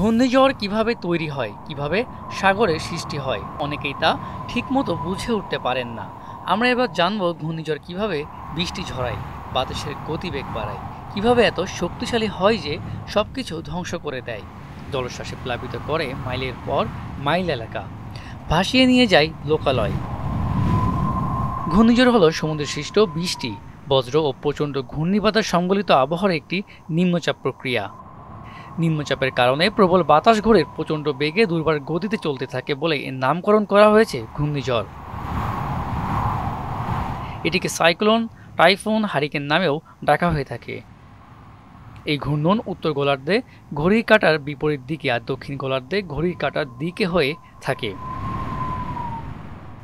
ঘূর্ণিঝড় কিভাবে তৈরি হয়, কিভাবে সাগরে সৃষ্টি হয়, অনেকেই তা ঠিকমতো বুঝে উঠতে পারেন না। আমরা এবার জানব ঘূর্ণিঝড় কিভাবে বৃষ্টি ঝরায়, বাতাসের গতিবেগ বাড়ায়, কিভাবে এত শক্তিশালী হয় যে সবকিছু ধ্বংস করে দেয়, জলোচ্ছ্বাসে প্লাবিত করে মাইলের পর মাইল এলাকা, ভাসিয়ে নিয়ে যায় লোকালয়। ঘূর্ণিঝড় হলো সমুদ্রে সৃষ্ট বৃষ্টি, বজ্র ও প্রচণ্ড ঘূর্ণিবাতাস সম্বলিত আবহাওয়ার একটি নিম্নচাপ প্রক্রিয়া। নিম্নচাপের কারণে প্রবল বাতাস ঘুরে প্রচণ্ড বেগে দুর্বার গতিতে চলতে থাকে বলে এর নামকরণ করা হয়েছে ঘূর্ণিঝড়। এটিকে সাইক্লোন, টাইফুন, হারিকেন নামেও ডাকা হয়ে থাকে। এই ঘূর্ণন উত্তর গোলার্ধে ঘড়ির কাঁটার বিপরীত দিকে আর দক্ষিণ গোলার্ধে ঘড়ির কাঁটার দিকে হয়ে থাকে।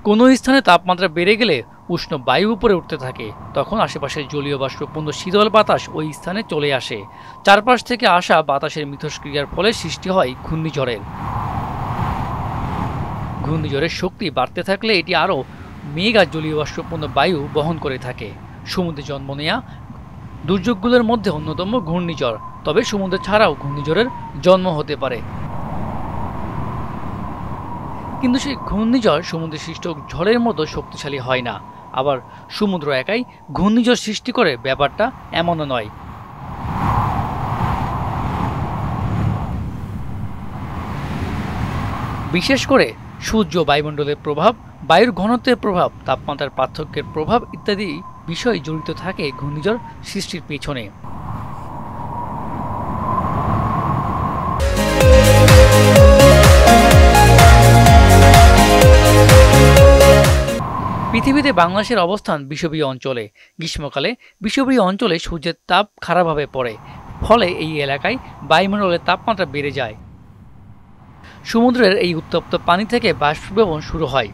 কোনো স্থানে তাপমাত্রা বেড়ে গেলে উষ্ণ বায়ু উপরে উঠতে থাকে, তখন আশেপাশের জলীয় বাষ্পপূর্ণ শীতল বাতাস ওই স্থানে চলে আসে। চারপাশ থেকে আসা বাতাসের মিথস্ক্রিয়ার ফলে সৃষ্টি হয় ঘূর্ণিঝড়ের। ঘূর্ণিঝড়ের শক্তি বাড়তে থাকলে এটি আরও মেঘ আর জলীয় বাষ্পপূর্ণ বায়ু বহন করে থাকে। সমুদ্রে জন্ম নেয়া দুর্যোগগুলোর মধ্যে অন্যতম ঘূর্ণিঝড়, তবে সমুদ্র ছাড়াও ঘূর্ণিঝড়ের জন্ম হতে পারে। কিন্তু সেই ঘূর্ণিঝড় সমুদ্রে সৃষ্ট ঝড়ের মতো শক্তিশালী হয় না। আবার সমুদ্র একাই ঘূর্ণিঝড় সৃষ্টি করে ব্যাপারটা এমনও নয়। বিশেষ করে সূর্য, বায়ুমণ্ডলের প্রভাব, বায়ুর ঘনত্বের প্রভাব, তাপমাত্রার পার্থক্যের প্রভাব ইত্যাদি বিষয় জড়িত থাকে ঘূর্ণিঝড় সৃষ্টির পেছনে। পৃথিবীতে বাংলাদেশের অবস্থান বিষুবীয় অঞ্চলে। গ্রীষ্মকালে বিষুবীয় অঞ্চলে সূর্যের তাপ খারাপভাবে পড়ে, ফলে এই এলাকায় বায়ুমণ্ডলের তাপমাত্রা বেড়ে যায়। সমুদ্রের এই উত্তপ্ত পানি থেকে বাষ্পীভবন শুরু হয়,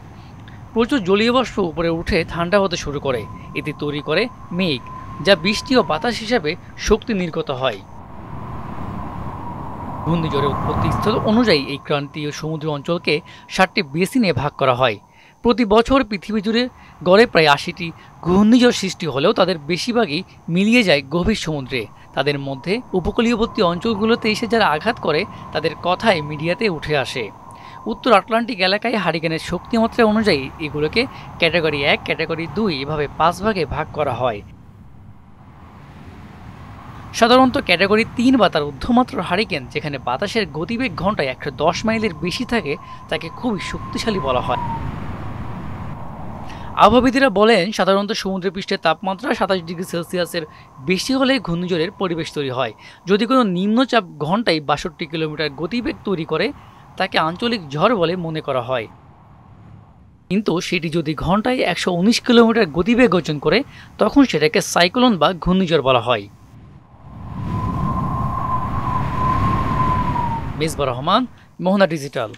প্রচুর জলীয় বাষ্প উপরে উঠে ঠান্ডা হতে শুরু করে। এতে তৈরি করে মেঘ, যা বৃষ্টি ও বাতাস হিসাবে শক্তি নির্গত হয়। ঘূর্ণিঝড়ের উৎপত্তিস্থল অনুযায়ী এই ক্রান্তীয় সমুদ্র অঞ্চলকে 7টি বেসিনে ভাগ করা হয়। প্রতি বছর পৃথিবী জুড়ে গড়ে প্রায় 80টি ঘূর্ণিঝড় সৃষ্টি হলেও তাদের বেশিরভাগই মিলিয়ে যায় গভীর সমুদ্রে। তাদের মধ্যে উপকূলীয়বর্তী অঞ্চলগুলোতে এসে যারা আঘাত করে তাদের কথাই মিডিয়াতে উঠে আসে। উত্তর আটলান্টিক এলাকায় হারিকেনের শক্তিমাত্রা অনুযায়ী এগুলোকে ক্যাটাগরি 1, ক্যাটাগরি 2 এভাবে 5 ভাগে ভাগ করা হয়। সাধারণত ক্যাটাগরি 3 বা তার ঊর্ধ্বমাত্রার হারিকেন, যেখানে বাতাসের গতিবেগ ঘন্টায় 110 মাইলের বেশি থাকে, তাকে খুবই শক্তিশালী বলা হয়। আবহাওয়াবিদরা বলেন, সাধারণত সমুদ্রপৃষ্ঠের তাপমাত্রা 27 ডিগ্রি সেলসিয়াসের বেশি হলে ঘূর্ণিঝড়ের পরিবেশ তৈরি হয়। যদি কোনো নিম্নচাপ ঘন্টায় 62 কিলোমিটার গতিবেগ তৈরি করে, তাকে আঞ্চলিক ঝড় বলে মনে করা হয়। কিন্তু সেটি যদি ঘন্টায় 119 কিলোমিটার গতিবেগ অর্জন করে, তখন সেটাকে সাইক্লোন বা ঘূর্ণিঝড় বলা হয়। মেজবা রহমান, মোহনা ডিজিটাল।